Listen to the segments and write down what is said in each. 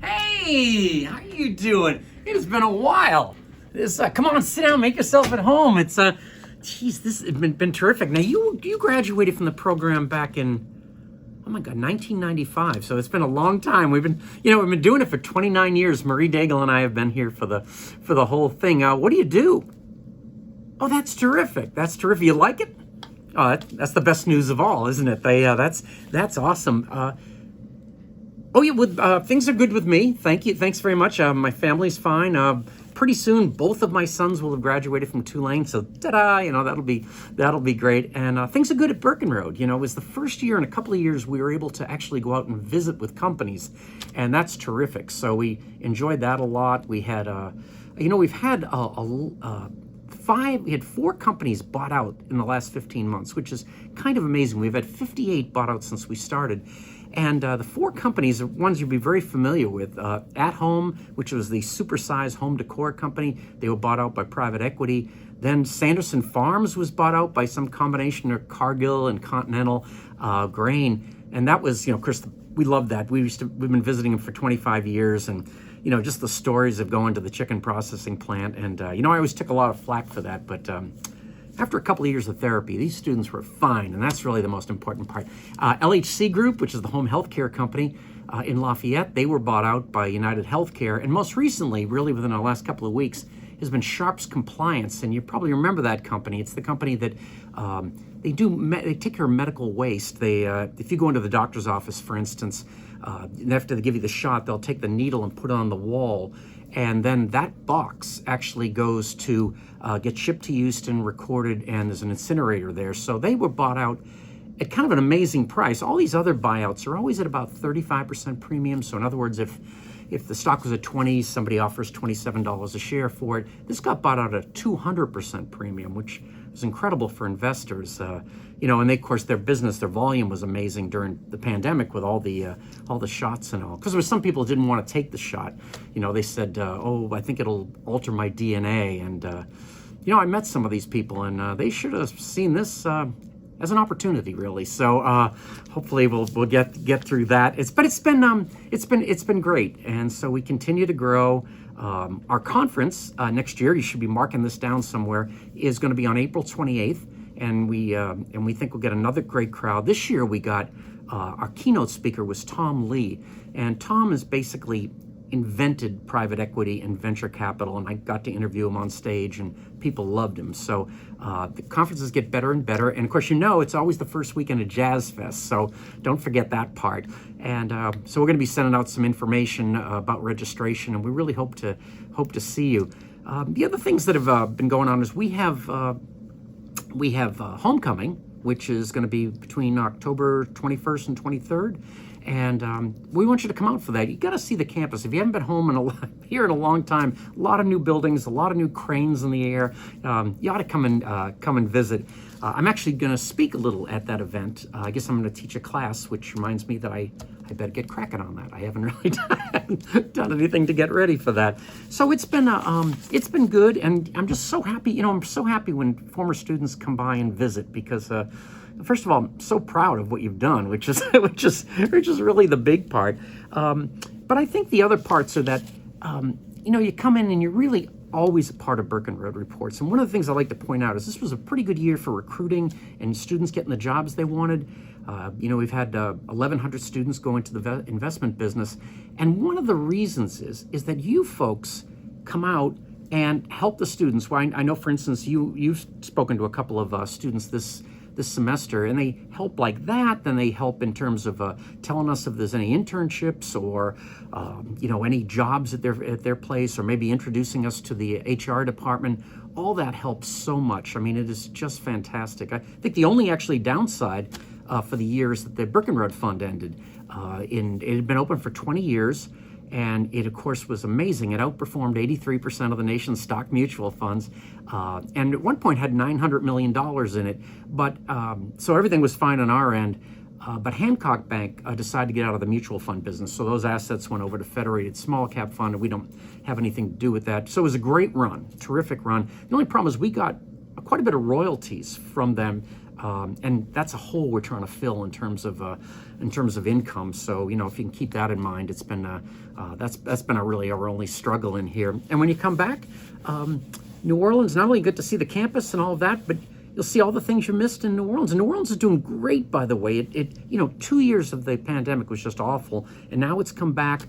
Hey, how you doing? It has been a while. Come on, sit down, make yourself at home. Geez, this has been terrific. Now, you graduated from the program back in, oh my God, 1995. So it's been a long time. We've been doing it for 29 years. Marie Daigle and I have been here for the whole thing. What do you do? Oh, that's terrific. That's terrific. You like it? Oh, that's the best news of all, isn't it? That's awesome. Oh yeah, things are good with me. Thank you. Thanks very much. My family's fine. Pretty soon, both of my sons will have graduated from Tulane. So, ta-da! That'll be great. And things are good at Burkenroad. It was the first year in a couple of years we were able to actually go out and visit with companies, and that's terrific. So we enjoyed that a lot. We had, we've had we had 4 companies bought out in the last 15 months, which is kind of amazing. We've had 58 bought out since we started. And the 4 companies are ones you'll be very familiar with. At Home, which was the supersized home decor company. They were bought out by private equity. Then Sanderson Farms was bought out by some combination of Cargill and Continental Grain. And that was, Chris, we loved that. We've been visiting them for 25 years. And, just the stories of going to the chicken processing plant. And, I always took a lot of flack for that. But after a couple of years of therapy, these students were fine, and that's really the most important part. LHC Group, which is the home health care company in Lafayette, they were bought out by United Healthcare, and most recently, really within the last couple of weeks, has been Sharps Compliance, and you probably remember that company. It's the company that they take care of medical waste. If you go into the doctor's office, for instance, after they give you the shot, they'll take the needle and put it on the wall. And then that box actually goes to get shipped to Houston, recorded, and there's an incinerator there. So they were bought out at kind of an amazing price. All these other buyouts are always at about 35% premium. So in other words, if the stock was at 20, somebody offers $27 a share for it. This got bought out at 200% premium, which is incredible for investors. And they, of course, their business, their volume was amazing during the pandemic with all the shots and all. Because there were some people who didn't want to take the shot. They said, I think it'll alter my DNA. And, I met some of these people, and they should have seen this as an opportunity, really. So hopefully we'll get through that. It's been great, and so we continue to grow. Our conference next year, you should be marking this down somewhere, is going to be on April 28th, and we think we'll get another great crowd. This year we got our keynote speaker was Tom Lee, and Tom is basically invented private equity and venture capital, and I got to interview him on stage, and people loved him. So the conferences get better and better, and of course, it's always the first weekend of Jazz Fest, so don't forget that part. And so we're going to be sending out some information about registration, and we really hope to see you. The other things that have been going on is we have Homecoming, which is going to be between October 21st and 23rd. And we want you to come out for that. You got to see the campus. If you haven't been home here in a long time, a lot of new buildings, a lot of new cranes in the air. You ought to come and visit. I'm actually going to speak a little at that event. I guess I'm going to teach a class, which reminds me that I better get cracking on that. I haven't really done anything to get ready for that. So it's been good, and I'm just so happy. I'm so happy when former students come by and visit because. First of all, I'm so proud of what you've done, which is really the big part. But I think the other parts are that you come in and you're really always a part of Burkenroad Reports. And one of the things I like to point out is this was a pretty good year for recruiting and students getting the jobs they wanted. We've had 1,100 students go into the investment business, and one of the reasons is that you folks come out and help the students. Well, I know, for instance, you've spoken to a couple of students this semester, and they help like that. Then they help in terms of telling us if there's any internships or any jobs at their place, or maybe introducing us to the HR department. All that helps so much. I mean, it is just fantastic. I think the only actually downside for the year is that the Burkenroad Fund ended. It had been open for 20 years. And it, of course, was amazing. It outperformed 83% of the nation's stock mutual funds, and at one point had $900 million in it. But so everything was fine on our end. But Hancock Bank decided to get out of the mutual fund business. So those assets went over to Federated Small Cap Fund, and we don't have anything to do with that. So it was a great run, terrific run. The only problem is we got quite a bit of royalties from them and that's a hole we're trying to fill in terms of income. So if you can keep that in mind, it's been that's been really our only struggle in here. And when you come back, New Orleans, not only good to see the campus and all of that, but you'll see all the things you missed in New Orleans. And New Orleans is doing great, by the way. 2 years of the pandemic was just awful, and now it's come back.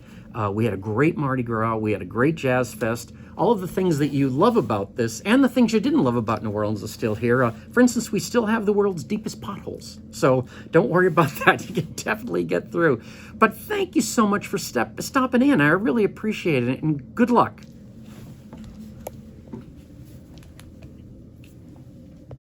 We had a great Mardi Gras. We had a great Jazz Fest. All of the things that you love about this and the things you didn't love about New Orleans are still here. For instance, we still have the world's deepest potholes. So don't worry about that. You can definitely get through. But thank you so much for stopping in. I really appreciate it, and good luck.